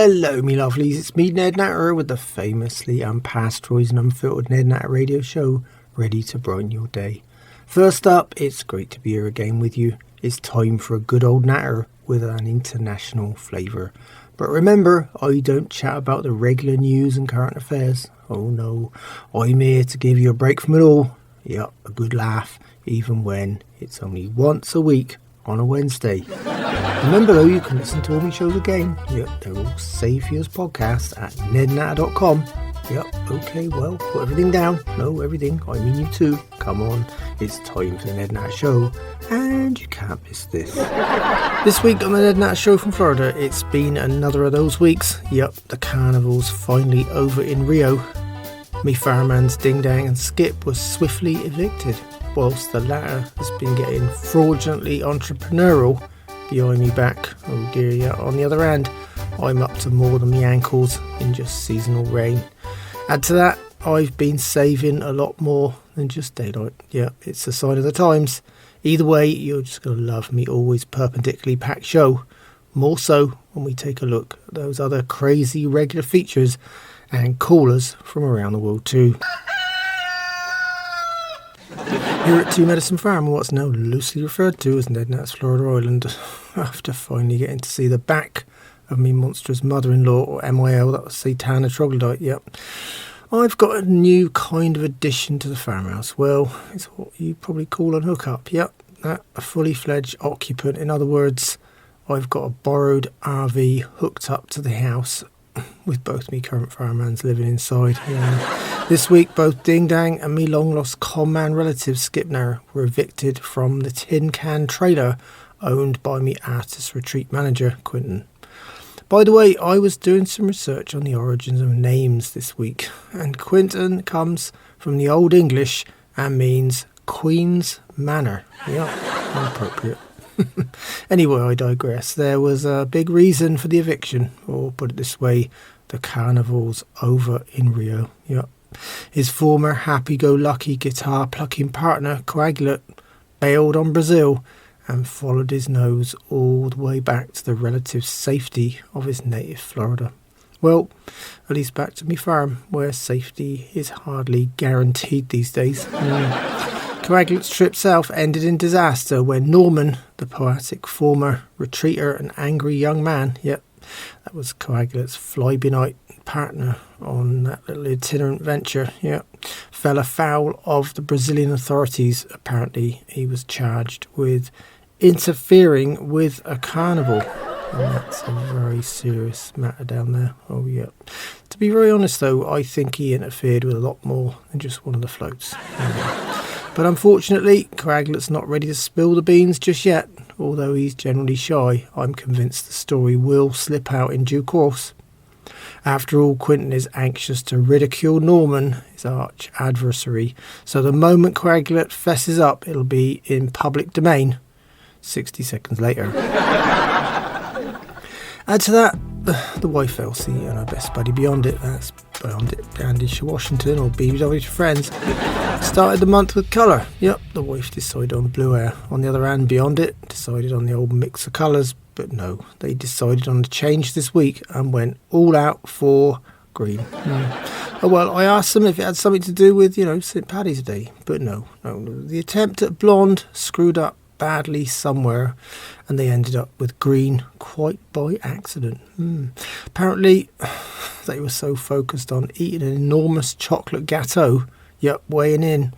Hello, me lovelies. It's me, Ned Natter, with the famously unpasteurised and unfiltered Ned Natter Radio Show, ready to brighten your day. First up, it's great to be here again with you. It's time for a good old natter with an international flavour. But remember, I don't chat about the regular news and current affairs. Oh no, I'm here to give you a break from it all. Yep, a good laugh, even when it's only once a week on a Wednesday. Remember though, you can listen to all my shows again. Yep, they're all saved for you as podcasts at nednatter.com. Yep, okay, well, put everything down. No, everything, I mean you too. Come on, it's time for the Ned Natter Show, and you can't miss this. This week on the Ned Natter Show from Florida, it's been another of those weeks. Yep, the Carnivals finally over in Rio. Me fireman's Ding Dang and Skip was swiftly evicted, whilst the latter has been getting fraudulently entrepreneurial behind me back. Oh dear, yeah, on the other hand, I'm up to more than my ankles in just seasonal rain. Add to that, I've been saving a lot more than just daylight. Yeah, it's a sign of the times. Either way, you're just going to love me always perpendicularly packed show. More so when we take a look at those other crazy regular features and callers from around the world too. Here at Two Medicine Farm, what's now loosely referred to as Ned Nat's Florida Island, after finally getting to see the back of me monstrous mother-in-law, or MIL, that was Satana Troglodyte, yep. I've got a new kind of addition to the farmhouse. Well, it's what you probably call an hookup, yep. A fully fledged occupant. In other words, I've got a borrowed RV hooked up to the house with both me current fireman's living inside. Yeah. This week, both Ding Dang and me long-lost con-man relative Skip Natter were evicted from the tin can trailer owned by me artist retreat manager, Quentin. By the way, I was doing some research on the origins of names this week, and Quentin comes from the Old English and means Queen's Manor. Yeah, appropriate. Anyway, I digress. There was a big reason for the eviction, or put it this way, the Carnivals over in Rio. Yep. His former happy-go-lucky guitar-plucking partner, Coagulate, bailed on Brazil and followed his nose all the way back to the relative safety of his native Florida. Well, at least back to me farm, where safety is hardly guaranteed these days. Coagulate's trip south ended in disaster when Norman, the poetic former retreater and angry young man, yep, that was Coagulate's fly-by-night partner on that little itinerant venture, yep, fell afoul of the Brazilian authorities. Apparently he was charged with interfering with a carnival, and that's a very serious matter down there. Oh yeah. To be very honest though, I think he interfered with a lot more than just one of the floats. But unfortunately, Coagulate's not ready to spill the beans just yet. Although he's generally shy, I'm convinced the story will slip out in due course. After all, Quentin is anxious to ridicule Norman, his arch adversary, so the moment Coagulate fesses up, it'll be in public domain 60 seconds later. Add to that, the wife Elsie and her best buddy Beyond It, that's Beyond It, Andy Washington, or BBW to Friends, started the month with colour. Yep, the wife decided on blue hair. On the other hand, Beyond It decided on the old mix of colours, but no, they decided on a change this week and went all out for green. Oh well, I asked them if it had something to do with, St. Paddy's Day, but no. The attempt at blonde screwed up badly somewhere, and they ended up with green quite by accident. Apparently they were so focused on eating an enormous chocolate gâteau, weighing in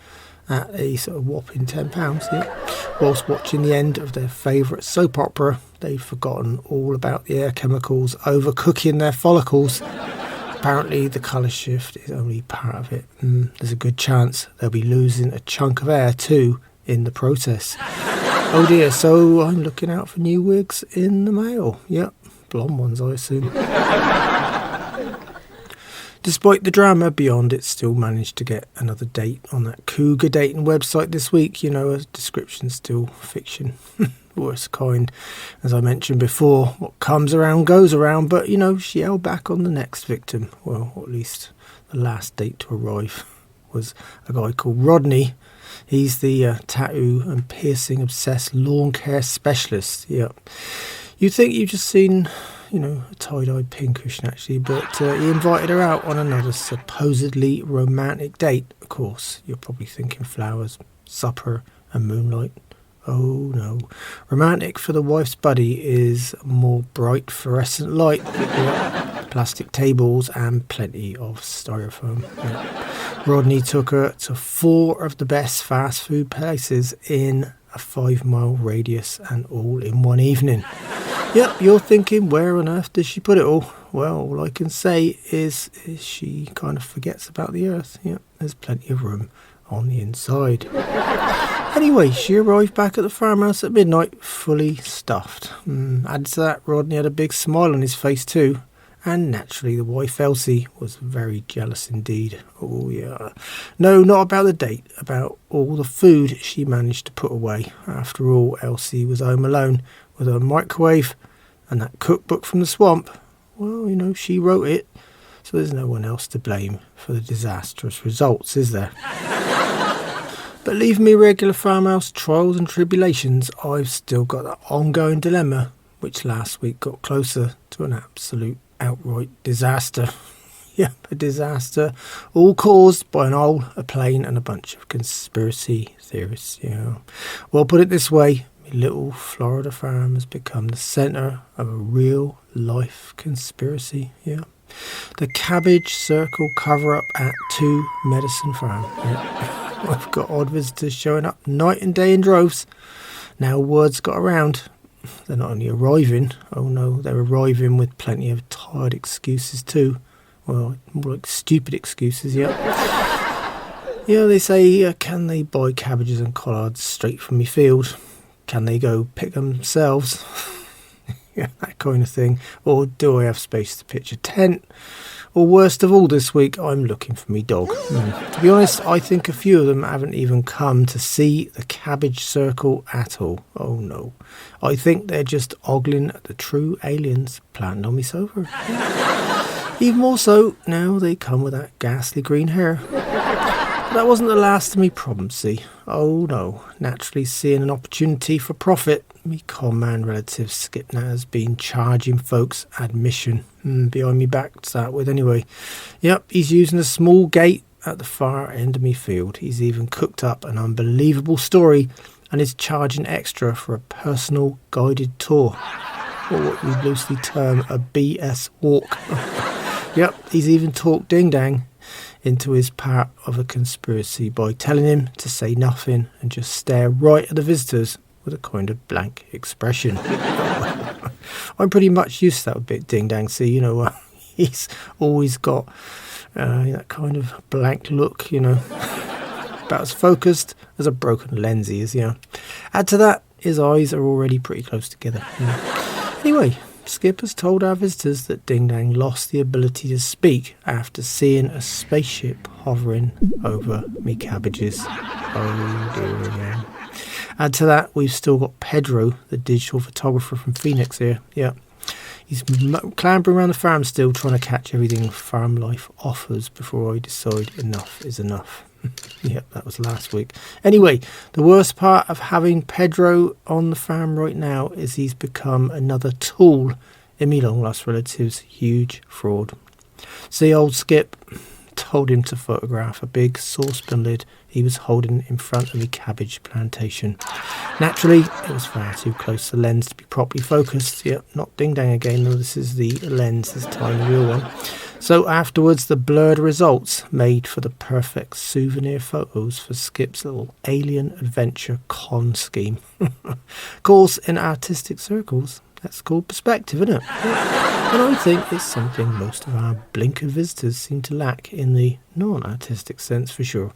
at a sort of whopping £10, whilst watching the end of their favourite soap opera, they've forgotten all about the air chemicals overcooking their follicles. Apparently the colour shift is only part of it. There's a good chance they'll be losing a chunk of air too in the process. Oh dear, so I'm looking out for new wigs in the mail. Yep, blonde ones I assume. Despite the drama, Beyond It still managed to get another date on that cougar dating website this week. A description still fiction. Worst kind. As I mentioned before, what comes around goes around, but she held back on the next victim. Well, or at least the last date to arrive was a guy called Rodney. He's the tattoo and piercing obsessed lawn care specialist. Yep. You'd think you've just seen, a tie-dye pincushion actually, but he invited her out on another supposedly romantic date. Of course, you're probably thinking flowers, supper and moonlight. Oh no. Romantic for the wife's buddy is more bright fluorescent light, plastic tables and plenty of styrofoam. Rodney took her to 4 of the best fast food places in a 5-mile radius, and all in one evening. Yep, you're thinking, where on earth does she put it all? Well, all I can say is she kind of forgets about the earth. Yep, there's plenty of room on the inside. Anyway, she arrived back at the farmhouse at midnight, fully stuffed. Added to that, Rodney had a big smile on his face too. And naturally, the wife Elsie was very jealous indeed. Oh yeah. No, not about the date, about all the food she managed to put away. After all, Elsie was home alone with her microwave and that cookbook from the swamp. Well, she wrote it, so there's no one else to blame for the disastrous results, is there? But leave me regular farmhouse trials and tribulations, I've still got that ongoing dilemma, which last week got closer to an absolute outright disaster. Yep, a disaster, all caused by an owl, a plane and a bunch of conspiracy theorists. Well, put it this way, my little Florida farm has become the centre of a real life conspiracy. The cabbage circle cover up at 2 Medicine Farm. I've got odd visitors showing up night and day in droves. Now word's got around, they're not only arriving, oh no, they're arriving with plenty of tired excuses too. Well, more like stupid excuses, they say, can they buy cabbages and collards straight from my field? Can they go pick them themselves? That kind of thing. Or do I have space to pitch a tent? Or worst of all this week, I'm looking for me dog. To be honest, I think a few of them haven't even come to see the cabbage circle at all. Oh no. I think they're just ogling at the true aliens planted on me sofa. Even more so, now they come with that ghastly green hair. But that wasn't the last of me problems, see. Oh no. Naturally seeing an opportunity for profit, me con man relative Skip Natter's been charging folks admission. Behind me back to start with anyway. Yep, he's using a small gate at the far end of me field. He's even cooked up an unbelievable story and is charging extra for a personal guided tour, or what we loosely term a BS walk. Yep, he's even talked Ding Dang into his part of a conspiracy by telling him to say nothing and just stare right at the visitors with a kind of blank expression. I'm pretty much used to that with bit Ding Dang. See, he's always got that kind of blank look, about as focused as a broken lens he is, Add to that, his eyes are already pretty close together. Anyway, Skip has told our visitors that Ding Dang lost the ability to speak after seeing a spaceship hovering over me cabbages. Oh dear. Add to that, we've still got Pedro, the digital photographer from Phoenix here. Yeah, he's clambering around the farm still, trying to catch everything farm life offers before I decide enough is enough. Yep, that was last week. Anyway, the worst part of having Pedro on the farm right now is he's become another tool in me long lost relative's huge fraud. See, old Skip told him to photograph a big saucepan lid he was holding in front of the cabbage plantation. Naturally, it was far too close to the lens to be properly focused. Yep, not Ding Dang again, though. This is the lens this time, the real one. So afterwards, the blurred results made for the perfect souvenir photos for Skip's little alien adventure con scheme. Of course, in artistic circles, that's called perspective, isn't it? And I think it's something most of our blinkered visitors seem to lack in the non-artistic sense, for sure.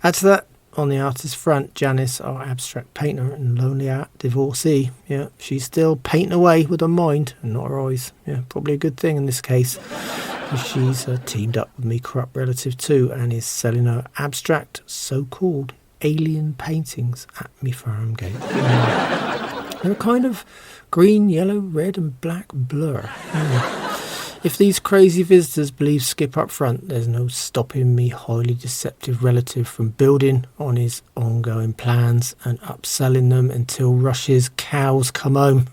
Add to that, on the artist front, Janice, our abstract painter and lonely art divorcee, she's still painting away with her mind and not her eyes. Probably a good thing in this case. She's teamed up with me corrupt relative too and is selling her abstract, so-called alien paintings at me farm gate. They're a kind of green, yellow, red and black blur. If these crazy visitors believe Skip up front, there's no stopping me highly deceptive relative from building on his ongoing plans and upselling them until Rush's cows come home.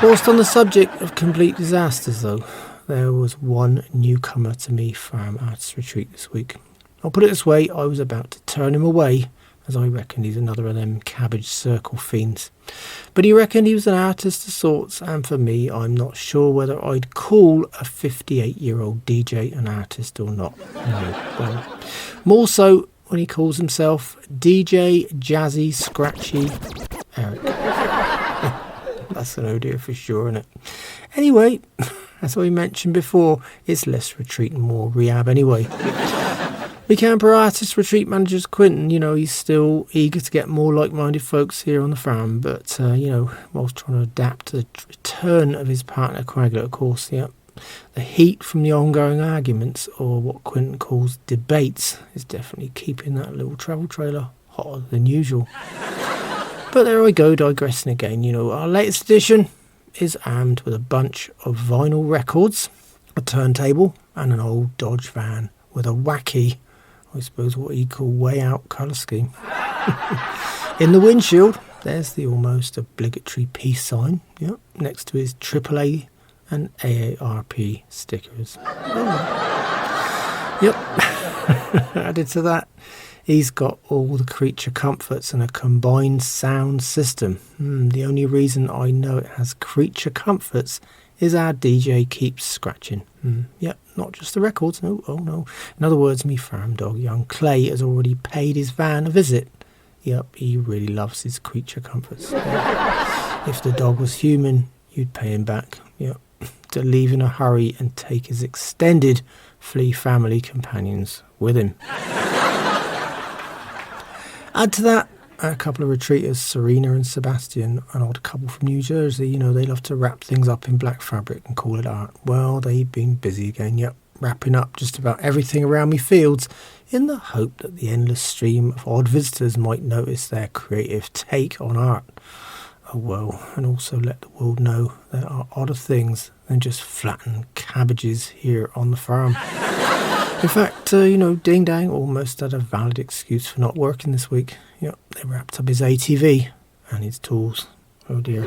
Whilst on the subject of complete disasters though, there was one newcomer to me farm artist retreat this week. I'll put it this way, I was about to turn him away, as I reckon he's another of them cabbage circle fiends. But he reckoned he was an artist of sorts, and for me, I'm not sure whether I'd call a 58-year-old DJ an artist or not. No, well, more so when he calls himself DJ Jazzy Scratchy Eric. That's an idea for sure, isn't it? Anyway, as I mentioned before, it's less retreat and more rehab anyway. The camper artist retreat manager's Quentin, he's still eager to get more like-minded folks here on the farm, but, whilst trying to adapt to the return of his partner Quaglet, of course, the heat from the ongoing arguments, or what Quentin calls debates, is definitely keeping that little travel trailer hotter than usual. But there I go, digressing again. Our latest edition is armed with a bunch of vinyl records, a turntable, and an old Dodge van with a wacky, I suppose what he'd call way out colour scheme. In the windshield, there's the almost obligatory peace sign, next to his AAA and AARP stickers. Added to that, he's got all the creature comforts and a combined sound system. The only reason I know it has creature comforts is our DJ keeps scratching. Not just the records, no. In other words, me farm dog, young Clay, has already paid his van a visit. He really loves his creature comforts. If the dog was human, you'd pay him back. To leave in a hurry and take his extended flea family companions with him. Add to that a couple of retreaters, Serena and Sebastian, an odd couple from New Jersey. They love to wrap things up in black fabric and call it art. Well, they've been busy again, wrapping up just about everything around me fields in the hope that the endless stream of odd visitors might notice their creative take on art. Oh well, and also let the world know there are odder things than just flattened cabbages here on the farm. In fact, Ding Dang almost had a valid excuse for not working this week. They wrapped up his ATV and his tools. Oh dear.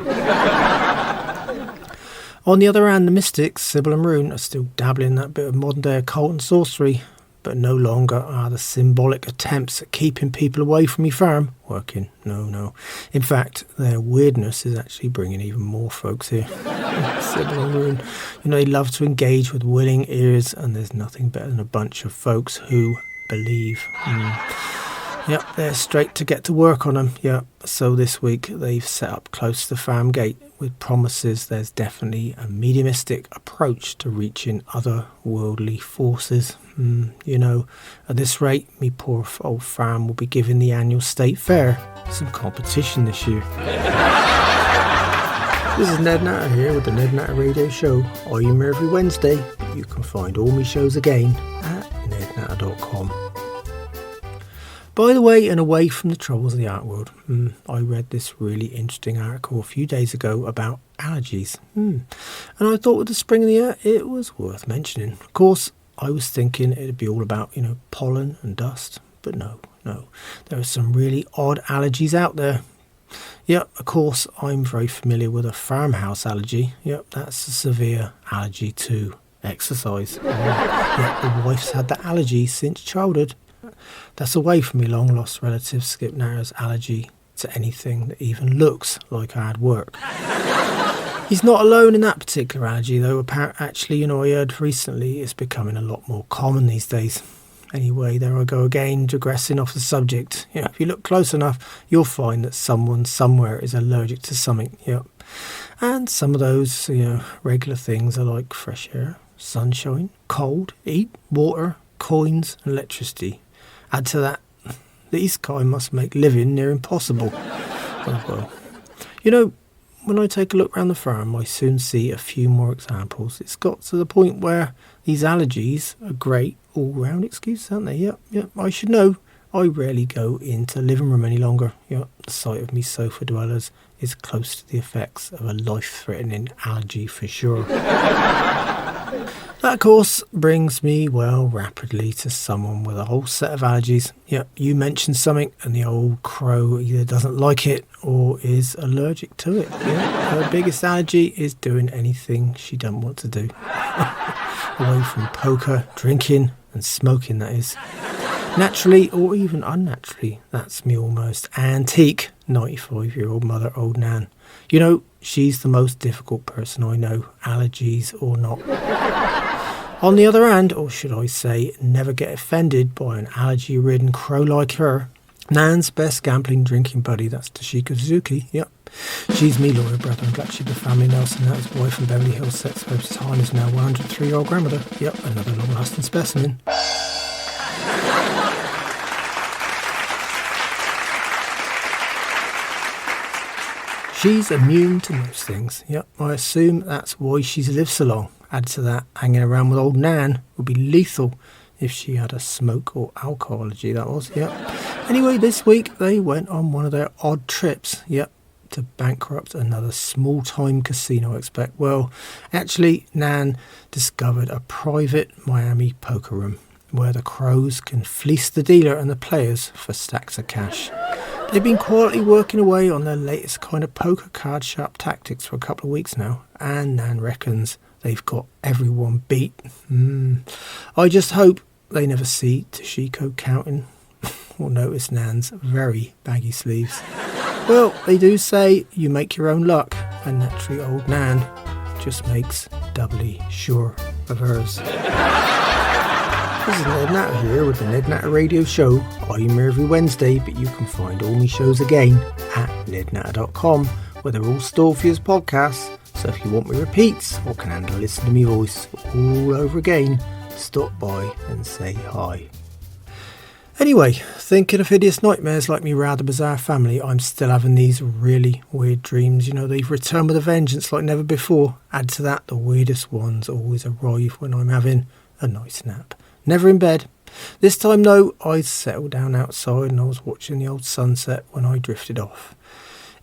On the other hand, the mystics, Sybil and Rune, are still dabbling in that bit of modern day occult and sorcery, but no longer are the symbolic attempts at keeping people away from your farm working. No. In fact, their weirdness is actually bringing even more folks here. Sybil and Rune, they love to engage with willing ears, and there's nothing better than a bunch of folks who believe. They're straight to get to work on them. So this week they've set up close to the farm gate with promises there's definitely a mediumistic approach to reaching otherworldly forces. At this rate, me poor old farm will be giving the annual state fair some competition this year. This is Ned Natter here with the Ned Natter Radio Show. I'm here every Wednesday. You can find all my shows again at nednatter.com. By the way, and away from the troubles of the art world, I read this really interesting article a few days ago about allergies. And I thought with the spring of the year, it was worth mentioning. Of course, I was thinking it'd be all about, pollen and dust. But no. There are some really odd allergies out there. Of course, I'm very familiar with a farmhouse allergy. That's a severe allergy to exercise. The wife's had that allergy since childhood. That's away from my long-lost relative Skip Natter's allergy to anything that even looks like hard work. He's not alone in that particular allergy, though. Actually, I heard recently it's becoming a lot more common these days. Anyway, there I go again, digressing off the subject. If you look close enough, you'll find that someone somewhere is allergic to something. And some of those, regular things are like fresh air, sunshine, cold, heat, water, coins, and electricity. Add to that, these kind must make living near impossible. Oh well. When I take a look around the farm, I soon see a few more examples. It's got to the point where these allergies are great all-round excuses, aren't they? I should know. I rarely go into the living room any longer. The sight of me sofa dwellers is close to the effects of a life-threatening allergy for sure. That, of course, brings me, well, rapidly to someone with a whole set of allergies. Yep, you mentioned something and the old crow either doesn't like it or is allergic to it. Yeah, her biggest allergy is doing anything she doesn't want to do. Away from poker, drinking and smoking, that is. Naturally or even unnaturally, that's me almost antique 95-year-old mother, Old Nan. You know, she's the most difficult person I know, allergies or not. On the other hand, or should I say, never get offended by an allergy-ridden crow like her, Nan's best gambling drinking buddy, that's Toshiko Suzuki, yep. She's me lawyer brother and black sheep of family Nelson, that his wife from Beverly Hills, sex his highness now 103-year-old grandmother, yep, another long-lasting specimen. She's immune to most things, yep, I assume that's why she's lived so long. Add to that, hanging around with Old Nan would be lethal if she had a smoke or alcohol allergy, that was, yep. Anyway, this week they went on one of their odd trips, yep, to bankrupt another small-time casino, I expect. Well, actually, Nan discovered a private Miami poker room where the crows can fleece the dealer and the players for stacks of cash. They've been quietly working away on their latest kind of poker card sharp tactics for a couple of weeks now, and Nan reckons they've got everyone beat. I just hope they never see Toshiko counting or notice Nan's very baggy sleeves. Well, they do say you make your own luck, and naturally Old Nan just makes doubly sure of hers. This is Ned Natter here with the Ned Natter Radio Show. I'm here every Wednesday, but you can find all my shows again at nednatter.com, where they're all stored for you as podcasts. So if you want me repeats or can handle listening to me voice all over again, stop by and say hi. Anyway, thinking of hideous nightmares like me rather bizarre family, I'm still having these really weird dreams. You know, they've returned with a vengeance like never before. Add to that, the weirdest ones always arrive when I'm having a nice nap. Never in bed. This time though, I'd settled down outside and I was watching the old sunset when I drifted off.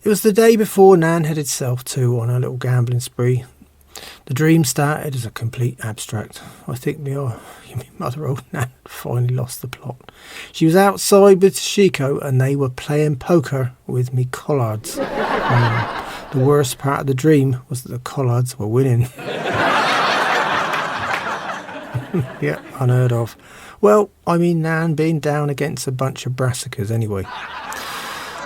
It was the day before Nan headed south too on her little gambling spree. The dream started as a complete abstract. I think my mother, Old Nan, finally lost the plot. She was outside with Toshiko and they were playing poker with me collards. The worst part of the dream was that the collards were winning. Yeah, unheard of. Well, I mean Nan being down against a bunch of brassicas anyway.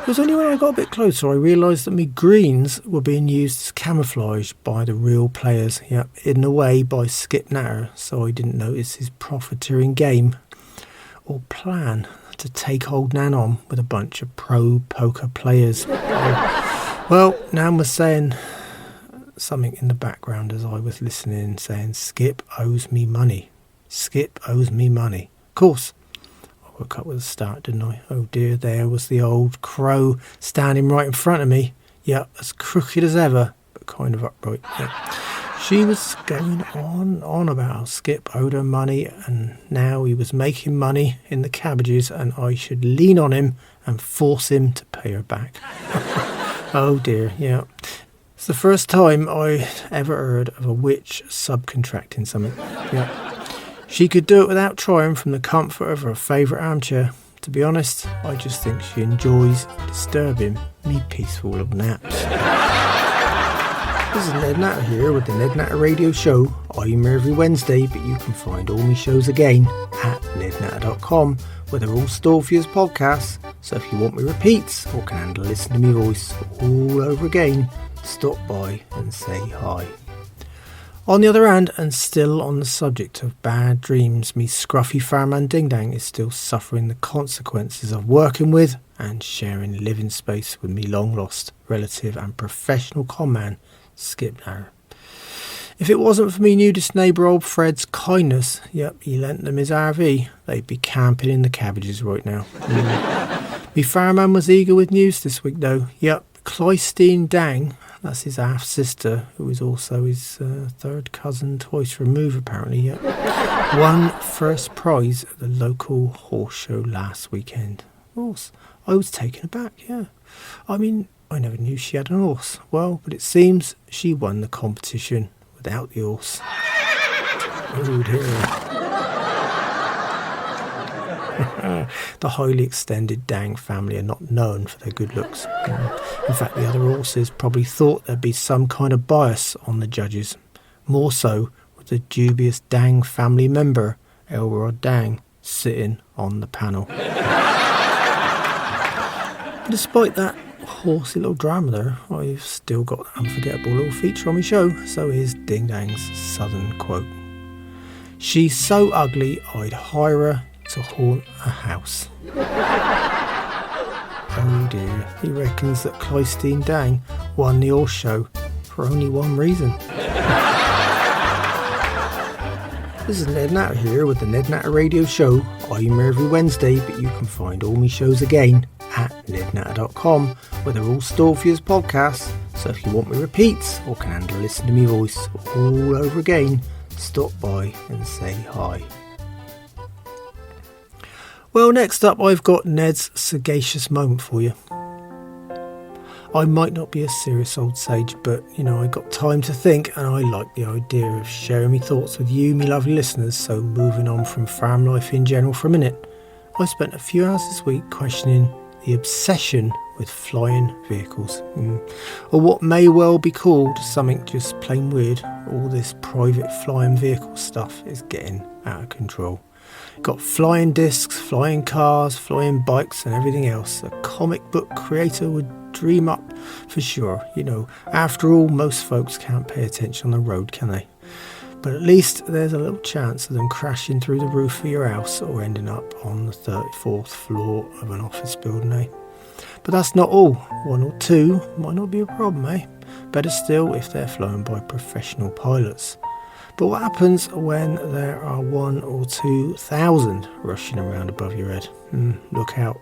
It was only when I got a bit closer I realised that me greens were being used as camouflage by the real players, yep, hidden away by Skip Natter, so I didn't notice his profiteering game or plan to take Old Nan on with a bunch of pro poker players. Well, Nan was saying something in the background as I was listening, saying Skip owes me money. Skip owes me money. Of course, I woke up with a start, didn't I? Oh dear, there was the old crow standing right in front of me. Yeah, as crooked as ever, but kind of upright. Yeah. She was going on about how Skip owed her money and now he was making money in the cabbages and I should lean on him and force him to pay her back. Oh dear, yeah. It's the first time I ever heard of a witch subcontracting something. Yeah. She could do it without trying from the comfort of her favourite armchair. To be honest, I just think she enjoys disturbing me peaceful little naps. This is Ned Natter here with the Ned Natter Radio Show. I'm here every Wednesday, but you can find all my shows again at nednatter.com, where they're all stored for you as podcasts. So if you want me repeats or can handle listening to me voice all over again, stop by and say hi. On the other hand, and still on the subject of bad dreams, me scruffy fireman Ding Dang is still suffering the consequences of working with and sharing living space with me long lost relative and professional conman, Skip Natter. If it wasn't for me nudist neighbour old Fred's kindness, yep, he lent them his RV, they'd be camping in the cabbages right now. Me fireman was eager with news this week though. Yep, Cloystine Dang, that's his half-sister, who is also his third cousin twice removed apparently, yep, won first prize at the local horse show last weekend. Horse? I was taken aback, yeah. I mean, I never knew she had an horse. Well, but it seems she won the competition without the horse. Oh dear. The highly extended Dang family are not known for their good looks. In fact, the other horses probably thought there'd be some kind of bias on the judges. More so with the dubious Dang family member, Elrod Dang, sitting on the panel. Despite that horsey little drama there, I've still got an unforgettable little feature on my show, so here's Ding Dang's southern quote. She's so ugly I'd hire her to haunt a house. Oh dear, he reckons that Cloistine Dang won the horse show for only one reason. This is Ned Natter here with the Ned Natter Radio Show. I'm here every Wednesday, but you can find all my shows again at nednatter.com, where they're all stored for you as podcasts. So if you want me repeats or can handle listening to me voice all over again, stop by and say hi. Well, next up I've got Ned's Sagacious moment for you. I might not be a serious old sage, but I got time to think, and I like the idea of sharing my thoughts with you, me lovely listeners. So moving on from farm life in general for a minute, I spent a few hours this week questioning the obsession with flying vehicles, or what may well be called something just plain weird. All this private flying vehicle stuff is getting out of control. Got flying discs, flying cars, flying bikes and everything else a comic book creator would dream up for sure. After all, most folks can't pay attention on the road, can they? But at least there's a little chance of them crashing through the roof of your house or ending up on the 34th floor of an office building, eh? But that's not all. One or two might not be a problem, eh? Better still if they're flown by professional pilots. But what happens when there are 1,000 or 2,000 rushing around above your head? Look out.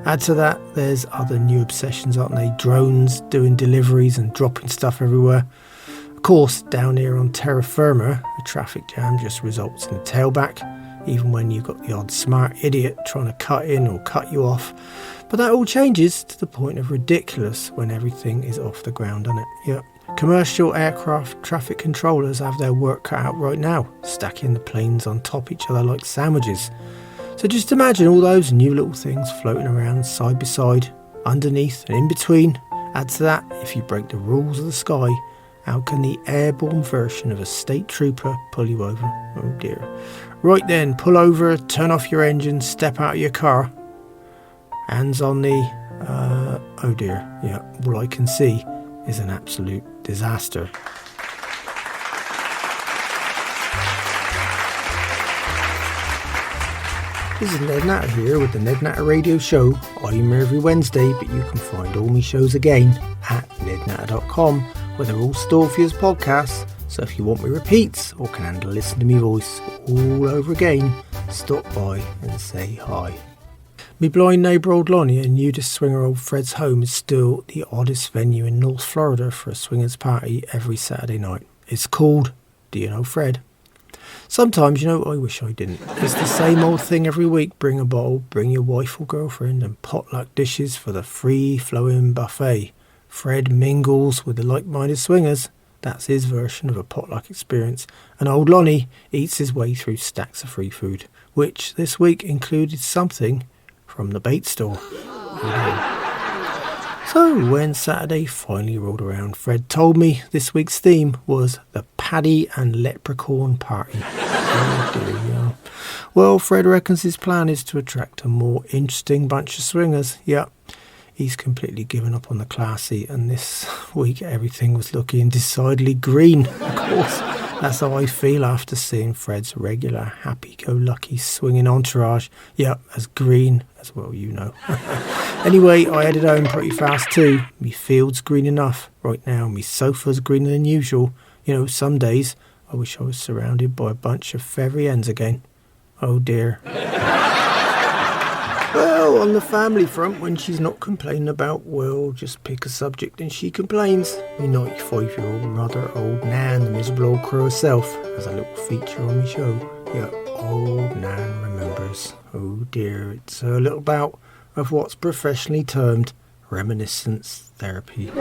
Add to that, there's other new obsessions, aren't they? Drones doing deliveries and dropping stuff everywhere. Of course, down here on terra firma, a traffic jam just results in a tailback, even when you've got the odd smart idiot trying to cut in or cut you off. But that all changes to the point of ridiculous when everything is off the ground, doesn't it? Yep. Commercial aircraft traffic controllers have their work cut out right now, stacking the planes on top each other like sandwiches. So just imagine all those new little things floating around side by side, underneath and in between. Add to that, if you break the rules of the sky, how can the airborne version of a state trooper pull you over? Oh dear. Right then, pull over, turn off your engine, step out of your car. Hands on the... oh dear. Yeah, all I can see is an absolute disaster. This is Ned Natter here with the Ned Natter Radio Show. I'm here every Wednesday, but you can find all my shows again at nednatter.com, where they're all stored for you as podcasts. So if you want me repeats or can handle listening to me voice all over again, stop by and say hi. Me blind neighbour Old Lonnie, a nudist swinger Old Fred's home, is still the oddest venue in North Florida for a swingers party every Saturday night. It's called Do You Know Fred? Sometimes, I wish I didn't. It's the same old thing every week. Bring a bottle, bring your wife or girlfriend, and potluck dishes for the free-flowing buffet. Fred mingles with the like-minded swingers. That's his version of a potluck experience. And Old Lonnie eats his way through stacks of free food, which this week included something from the bait store. So when Saturday finally rolled around, Fred told me this week's theme was the Paddy and Leprechaun Party. Oh dear, yeah. Well, Fred reckons his plan is to attract a more interesting bunch of swingers. Yep, he's completely given up on the classy, and this week everything was looking decidedly green. Of course, that's how I feel after seeing Fred's regular happy-go-lucky swinging entourage. Yep, as green as well, Anyway, I headed home pretty fast too. Me field's green enough right now. Me sofa's greener than usual. Some days I wish I was surrounded by a bunch of feathery hens again. Oh dear. Well, on the family front, when she's not complaining about, well, just pick a subject and she complains. Me 95-year-old mother, Old Nan, the miserable old crow herself, has a little feature on my show. Yeah, Old Nan remembers. Oh dear, it's a little bout of what's professionally termed reminiscence therapy.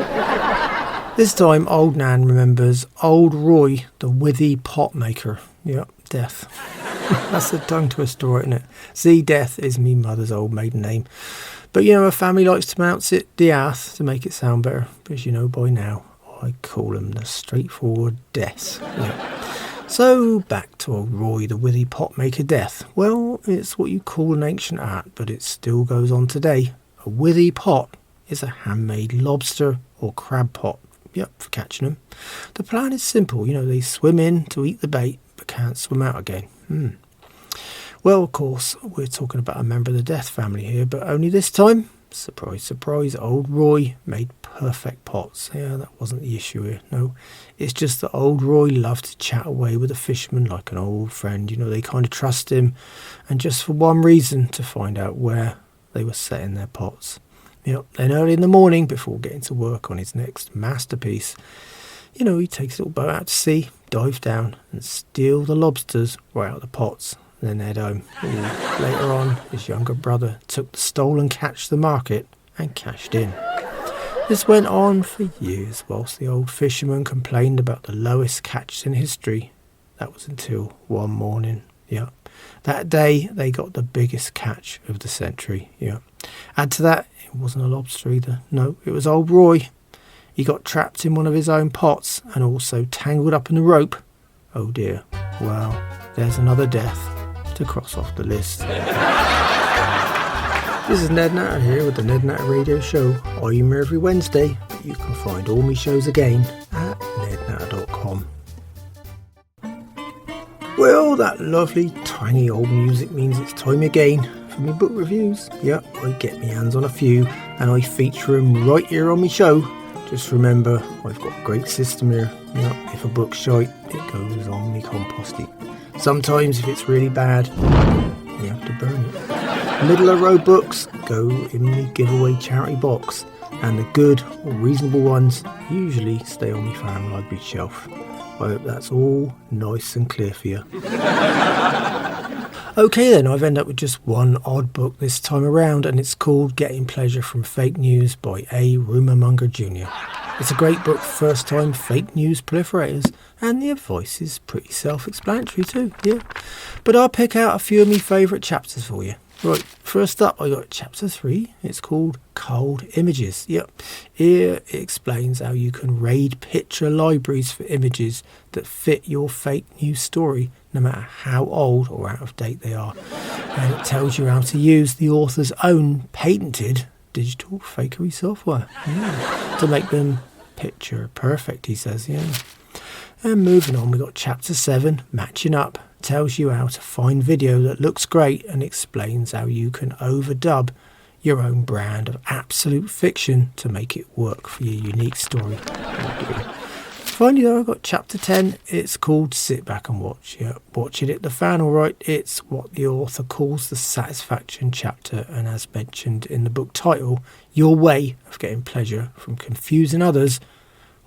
This time, Old Nan remembers Old Roy, the withy pot maker. Yep, death. That's a tongue twister, right, isn't it? See, death is me mother's old maiden name. But her family likes to pronounce it Diath to make it sound better. But as you know by now, I call them the straightforward deaths. Yeah. So back to old Roy, the withy pot maker death. Well, it's what you call an ancient art, but it still goes on today. A withy pot is a handmade lobster or crab pot. Yep, for catching them. The plan is simple. They swim in to eat the bait, but can't swim out again. Well, of course, we're talking about a member of the Death family here, but only this time, surprise, surprise, old Roy made perfect pots. Yeah, that wasn't the issue here. No, it's just that old Roy loved to chat away with the fishermen like an old friend. They kind of trust him, and just for one reason, to find out where they were setting their pots. Then early in the morning, before getting to work on his next masterpiece, he takes a little boat out to sea, dive down and steal the lobsters right out of the pots, and then head home. Later on, his younger brother took the stolen catch to the market and cashed in. This went on for years, whilst the old fisherman complained about the lowest catches in history. That was until one morning. That day, they got the biggest catch of the century. Add to that, it wasn't a lobster either. No, it was old Roy. He got trapped in one of his own pots and also tangled up in the rope. Oh dear. Well, there's another death to cross off the list. This is Ned Natter here with the Ned Natter Radio Show. I'm here every Wednesday, but you can find all my shows again at nednatter.com. Well, that lovely tiny old music means it's time again for my book reviews. Yep, I get my hands on a few and I feature them right here on my show. Just remember, I've got a great system here. If a book's shite, it goes on my compost heap. Sometimes if it's really bad, you have to burn it. Middle of road books go in the giveaway charity box, and the good or reasonable ones usually stay on my fan library shelf. I hope that's all nice and clear for you. Okay then, I've ended up with just one odd book this time around, and it's called Getting Pleasure from Fake News by A. Rumourmonger Jr. It's a great book for first-time fake news proliferators, and the advice is pretty self-explanatory too, yeah. But I'll pick out a few of my favourite chapters for you. Right, first up I got chapter 3. It's called Cold Images. Yep, here it explains how you can raid picture libraries for images that fit your fake news story, no matter how old or out of date they are. And it tells you how to use the author's own patented digital fakery software to make them picture perfect, he says, yeah. And moving on, we got chapter 7, Matching Up. Tells you how to find video that looks great and explains how you can overdub your own brand of absolute fiction to make it work for your unique story. Finally though, I've got chapter 10. It's called Sit Back and Watch. Yeah, watching it the fan, alright. It's what the author calls the satisfaction chapter, and as mentioned in the book title, your way of getting pleasure from confusing others,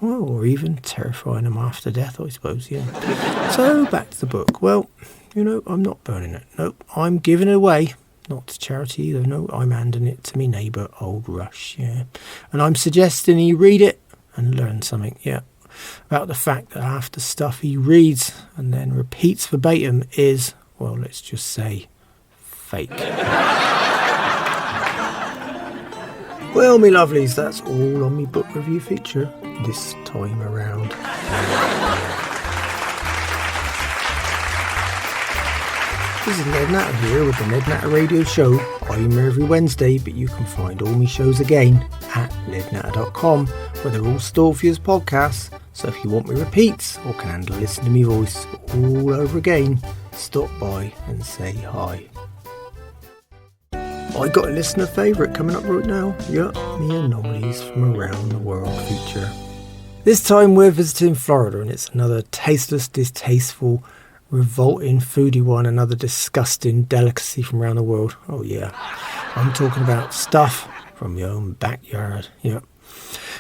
well, or even terrifying them after death, I suppose, yeah. So, back to the book. Well, I'm not burning it. Nope, I'm giving it away. Not to charity either, no. I'm handing it to me neighbour, Old Rush, yeah. And I'm suggesting he read it and learn something, yeah. About the fact that half the stuff he reads and then repeats verbatim is, well, let's just say, fake. Well, me lovelies, that's all on me book review feature this time around. This is Ned Natter here with the Ned Natter Radio Show. I'm here every Wednesday, but you can find all my shows again at nednatter.com, where they're all stored for you as podcasts. So if you want me repeats or can handle listen to me voice all over again, stop by and say hi. I got a listener favourite coming up right now. Yup, me anomalies from around the world feature. This time we're visiting Florida, and it's another tasteless, distasteful, revolting foodie one, another disgusting delicacy from around the world. Oh yeah, I'm talking about stuff from your own backyard. Yep.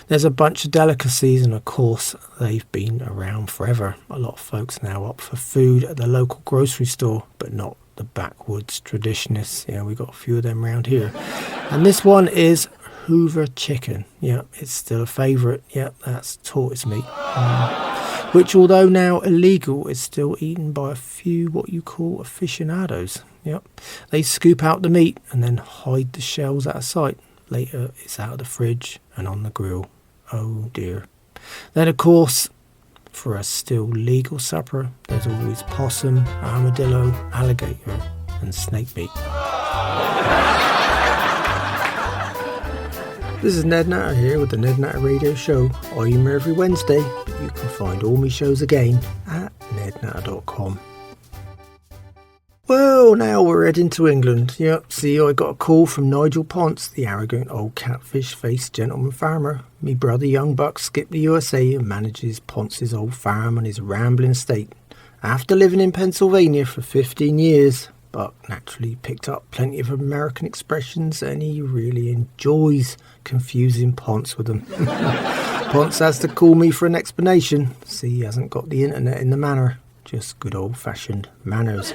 There's a bunch of delicacies, and of course they've been around forever. A lot of folks now opt for food at the local grocery store, but not the backwoods traditionists. Yeah, we got a few of them around here. And this one is Hoover chicken. Yeah, it's still a favourite. Yeah, that's tortoise meat. which although now illegal is still eaten by a few what you call aficionados. Yep, they scoop out the meat and then hide the shells out of sight. Later it's out of the fridge and on the grill. Oh dear. Then of course, for a still legal supper, there's always possum, armadillo, alligator and snake meat. This is Ned Natter here with the Ned Natter Radio Show. I'm here every Wednesday, but you can find all my shows again at nednatter.com. Well, now we're heading to England. Yep, see, I got a call from Nigel Ponce, the arrogant old catfish-faced gentleman farmer. Me brother young buck skipped the USA and manages Ponce's old farm on his rambling estate. After living in Pennsylvania for 15 years, Buck naturally picked up plenty of American expressions and he really enjoys confusing Ponce with them. Ponce has to call me for an explanation. See, he hasn't got the internet in the manor. Just good old-fashioned manners.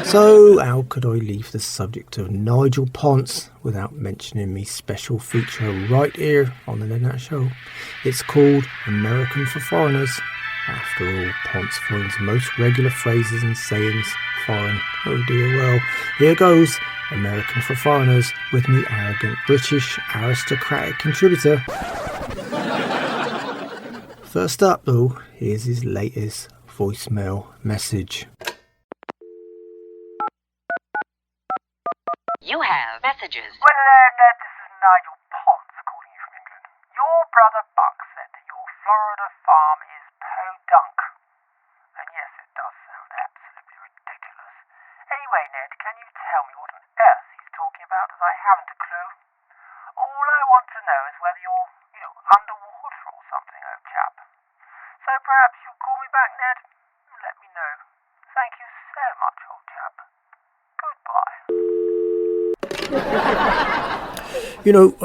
So how could I leave the subject of Nigel Ponce without mentioning me special feature right here on the Ned Natter Show? It's called American for Foreigners. After all, Ponce finds most regular phrases and sayings foreign. Oh dear, well, here goes American for Foreigners with me arrogant British aristocratic contributor. First up though, here's his latest voicemail message. You have messages. Well, Ned, this is Nigel Ponce calling you from England. Your brother Buck said that your Florida farm is podunk. And yes, it does sound absolutely ridiculous. Anyway, Ned, can you tell me what on earth he's talking about, as I haven't a clue? All I want to know is whether you're, underwater or something, old chap. So perhaps you'll call me back, Ned, and let me know. Thank you so much, old chap. Goodbye.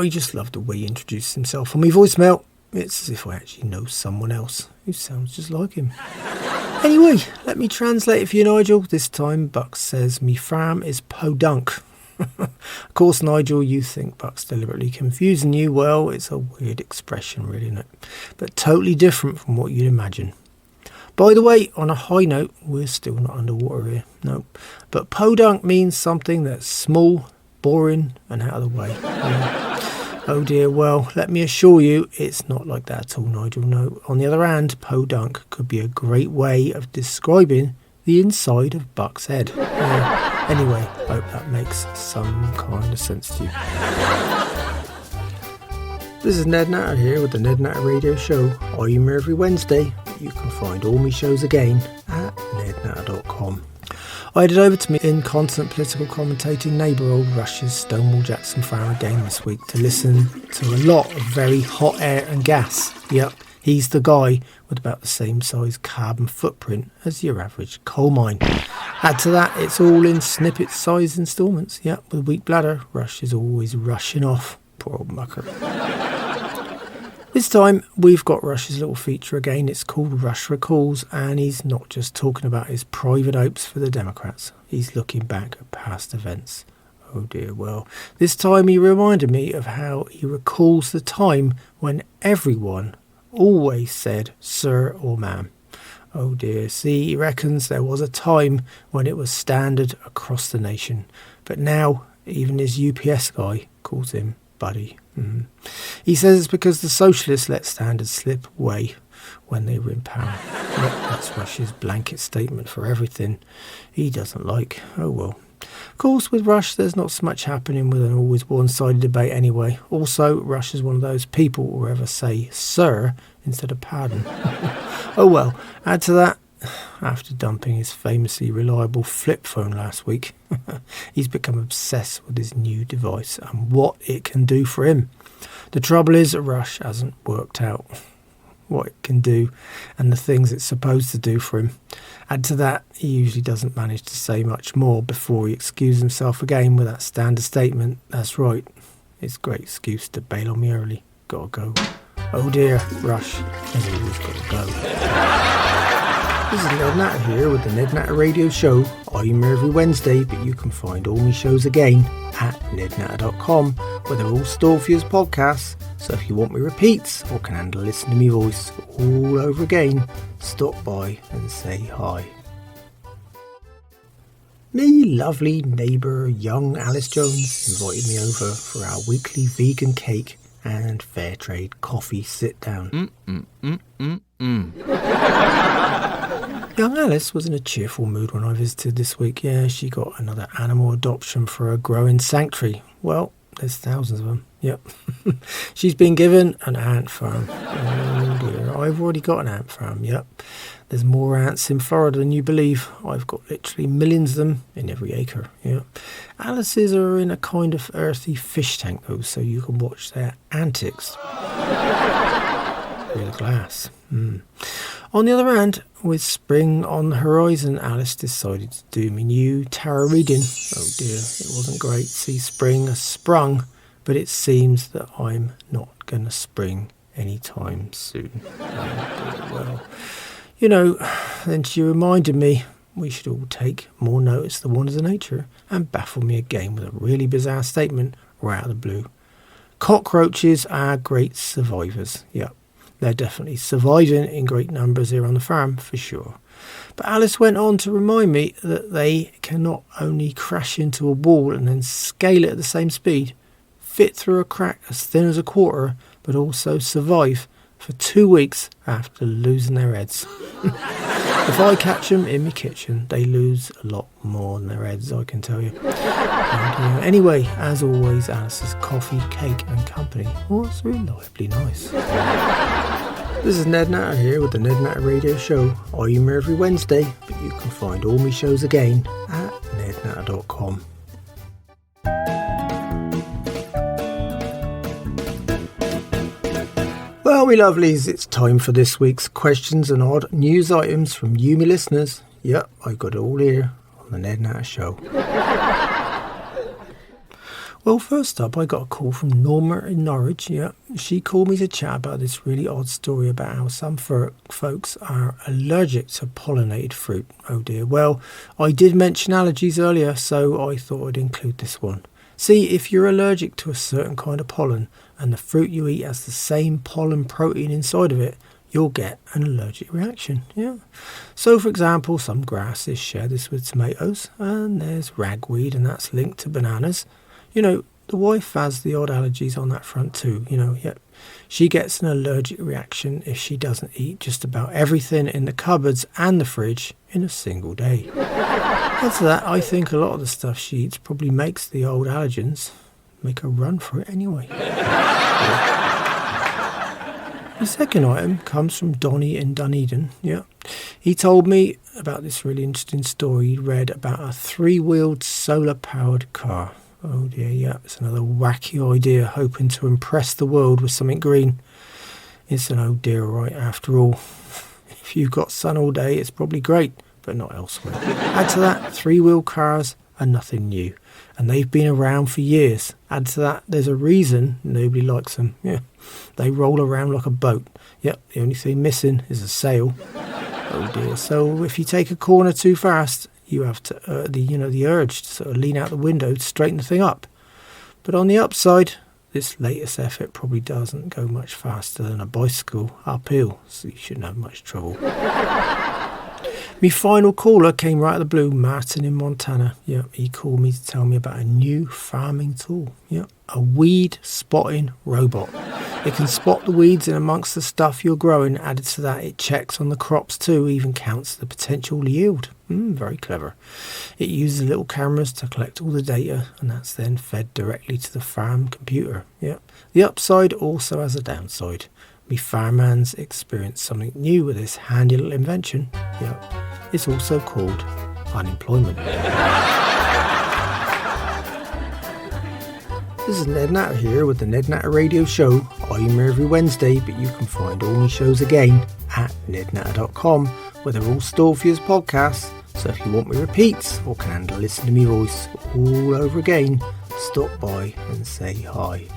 I just love the way he introduces himself on my voicemail. It's as if I actually know someone else who sounds just like him. Anyway, let me translate it for you, Nigel. This time, Buck says, me farm is podunk. Of course, Nigel, you think Buck's deliberately confusing you. Well, it's a weird expression, really, isn't it? But totally different from what you'd imagine. By the way, on a high note, we're still not underwater here. No. But podunk means something that's small, boring, and out of the way. Oh dear, well, let me assure you, it's not like that at all, Nigel. No. On the other hand, podunk could be a great way of describing the inside of Buck's head. Anyway, hope that makes some kind of sense to you. This is Ned Natter here with the Ned Natter Radio Show. I'm here every Wednesday, but you can find all my shows again at nednatter.com. I headed over to my inconstant political commentating neighbour old Rush's Stonewall Jackson farm again this week to listen to a lot of very hot air and gas. Yep, he's the guy with about the same size carbon footprint as your average coal mine. Add to that, it's all in snippet-sized instalments. Yep, with a weak bladder, Rush is always rushing off. Poor old mucker. This time, we've got Rush's little feature again. It's called Rush Recalls, and he's not just talking about his private hopes for the Democrats. He's looking back at past events. Oh dear, well, this time he reminded me of how he recalls the time when everyone always said sir or ma'am. Oh dear, see, he reckons there was a time when it was standard across the nation, but now even his UPS guy calls him buddy. He says it's because the socialists let standards slip away when they were in power. Yep, that's Rush's blanket statement for everything he doesn't like. Oh well. Of course, with Rush, there's not so much happening with an always one-sided debate anyway. Also, Rush is one of those people who ever say sir instead of pardon. Oh well, add to that, after dumping his famously reliable flip phone last week, he's become obsessed with his new device and what it can do for him. The trouble is, Rush hasn't worked out what it can do and the things it's supposed to do for him. Add to that, he usually doesn't manage to say much more before he excuses himself again with that standard statement, that's right, it's a great excuse to bail on me early, gotta go. Oh dear, Rush has always gotta go. This is Ned Natter here with the Ned Natter Radio Show. I'm here every Wednesday, but you can find all my shows again at nednatter.com, where they're all stored for you as podcasts. So if you want me repeats or can handle listening to me voice all over again, stop by and say hi. Me lovely neighbour young Alice Jones invited me over for our weekly vegan cake and fair trade coffee sit down. Young Alice was in a cheerful mood when I visited this week. Yeah, she got another animal adoption for a growing sanctuary. Well, there's thousands of them. Yep. She's been given an ant farm. Oh dear, I've already got an ant farm. Yep. There's more ants in Florida than you believe. I've got literally millions of them in every acre. Yeah. Alice's are in a kind of earthy fish tank though, so you can watch their antics. Real glass. On the other hand, with spring on the horizon, Alice decided to do me new tarot reading. Oh dear, it wasn't great to see spring has sprung, but it seems that I'm not going to spring anytime soon. Oh dear, well, you know, then she reminded me we should all take more notice of the wonders of nature and baffle me again with a really bizarre statement right out of the blue. Cockroaches are great survivors. Yep. They're definitely surviving in great numbers here on the farm, for sure. But Alice went on to remind me that they can not only crash into a wall and then scale it at the same speed, fit through a crack as thin as a quarter, but also survive for 2 weeks after losing their heads. If I catch them in my kitchen, they lose a lot more than their heads, I can tell you. And, anyway, as always, Alice's coffee, cake and company was reliably nice. This is Ned Natter here with the Ned Natter Radio Show. I'm here every Wednesday, but you can find all my shows again at nednatter.com. Well, me lovelies, it's time for this week's questions and odd news items from you, me listeners. Yep, I got it all here on the Ned Natter Show. Well, first up, I got a call from Norma in Norwich. Yeah, she called me to chat about this really odd story about how some folks are allergic to pollinated fruit. Oh dear. Well, I did mention allergies earlier, so I thought I'd include this one. See, if you're allergic to a certain kind of pollen and the fruit you eat has the same pollen protein inside of it, you'll get an allergic reaction. Yeah. So, for example, some grasses share this with tomatoes, and there's ragweed, and that's linked to bananas. You know, the wife has the odd allergies on that front too, yep. She gets an allergic reaction if she doesn't eat just about everything in the cupboards and the fridge in a single day. After that, I think a lot of the stuff she eats probably makes the old allergens make her run for it anyway. The second item comes from Donnie in Dunedin. Yeah, he told me about this really interesting story he read about a 3-wheeled solar-powered car. Oh dear, yeah, it's another wacky idea hoping to impress the world with something green. It's an oh dear right after all. If you've got sun all day, it's probably great, but not elsewhere. Add to that, 3-wheel cars are nothing new, and they've been around for years. Add to that, there's a reason nobody likes them. Yeah, they roll around like a boat. Yep, the only thing missing is a sail. Oh dear, so if you take a corner too fast, you have to, the urge to sort of lean out the window to straighten the thing up. But on the upside, this latest effort probably doesn't go much faster than a bicycle uphill, so you shouldn't have much trouble. My final caller came right out of the blue, Martin in Montana. Yeah, he called me to tell me about a new farming tool. Yeah, a weed spotting robot. It can spot the weeds in amongst the stuff you're growing. Added to that, it checks on the crops too, even counts the potential yield. Very clever. It uses little cameras to collect all the data, and that's then fed directly to the farm computer. Yeah. The upside also has a downside. Me farmhands experienced something new with this handy little invention. Yeah. It's also called unemployment. This is Ned Natter here with the Ned Natter Radio Show. I'm here every Wednesday, but you can find all my shows again at nednatter.com, where they're all stored for you as podcasts. So if you want me repeats or can handle listen to me voice all over again, stop by and say hi.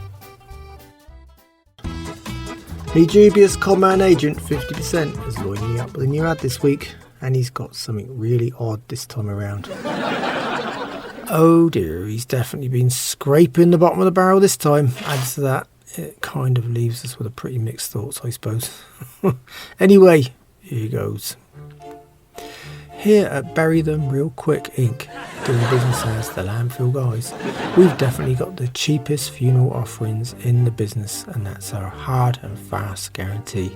The dubious con man agent 50% has lined me up with a new ad this week. and he's got something really odd this time around. Oh dear, he's definitely been scraping the bottom of the barrel this time. Add to that, it kind of leaves us with a pretty mixed thoughts, I suppose. Anyway, here goes. Here at Bury Them Real Quick Inc., doing business as the Landfill Guys, we've definitely got the cheapest funeral offerings in the business, and that's our hard and fast guarantee.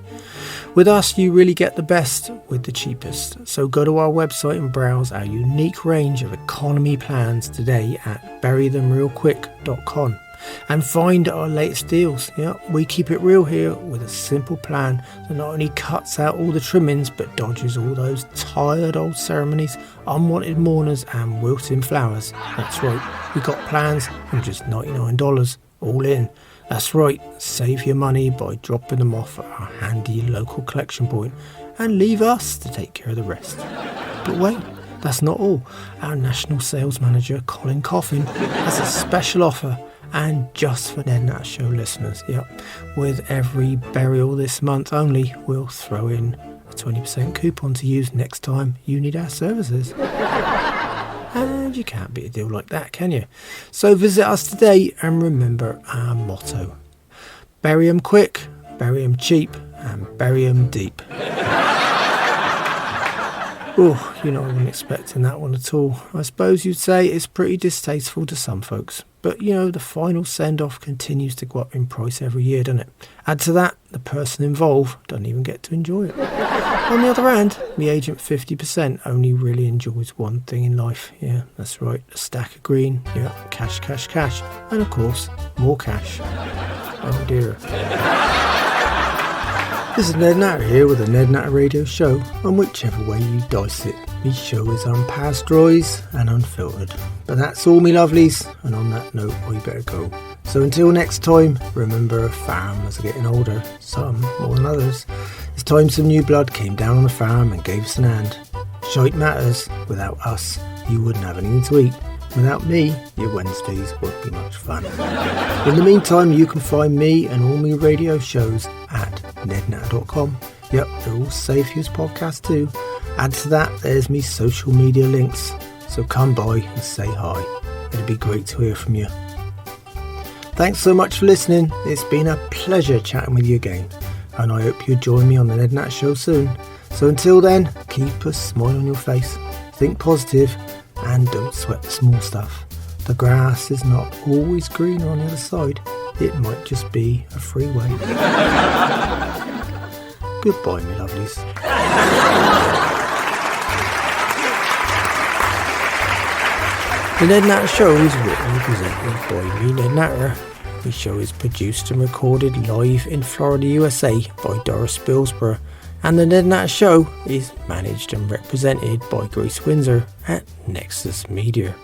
With us, you really get the best with the cheapest. So go to our website and browse our unique range of economy plans today at burythemrealquick.com. and find our latest deals. Yeah, we keep it real here with a simple plan that not only cuts out all the trimmings but dodges all those tired old ceremonies, unwanted mourners and wilting flowers. That's right, we got plans from just $99 all in. That's right, save your money by dropping them off at our handy local collection point and leave us to take care of the rest. But wait, that's not all. Our national sales manager Colin Coffin has a special offer, and just for Ned Natter Show listeners. Yep, with every burial this month only, we'll throw in a 20% coupon to use next time you need our services. And you can't beat a deal like that, can you? So visit us today and remember our motto: bury 'em quick, bury 'em cheap, and bury 'em deep. Oh, I wasn't expecting that one at all. I suppose you'd say it's pretty distasteful to some folks. But, the final send-off continues to go up in price every year, doesn't it? Add to that, the person involved doesn't even get to enjoy it. On the other hand, the agent 50% only really enjoys one thing in life. Yeah, that's right, a stack of green. Yeah, cash, cash, cash. And of course, more cash. Oh dear. This is Ned Natter here with the Ned Natter Radio Show, and whichever way you dice it, my show is unpasteurised and unfiltered. But that's all me lovelies, and on that note we better go. So until next time, remember farmers are getting older, some more than others. It's time some new blood came down on the farm and gave us an hand. Shite matters, without us you wouldn't have anything to eat. Without me, your Wednesdays won't be much fun. In the meantime, you can find me and all my radio shows at nednatter.com. Yep, they're all safe use podcasts too. Add to that, there's me social media links. So come by and say hi. It'd be great to hear from you. Thanks so much for listening. It's been a pleasure chatting with you again. And I hope you'll join me on the Ned Natter Show soon. So until then, keep a smile on your face. Think positive. And don't sweat the small stuff. The grass is not always greener on the other side. It might just be a freeway. Goodbye, me lovelies. The Ned Natter Show is written and presented by me, Ned Natter. The show is produced and recorded live in Florida, USA by Doris Spilsborough. And the Ned Natter Show is managed and represented by Grace Windsor at Nexus Media.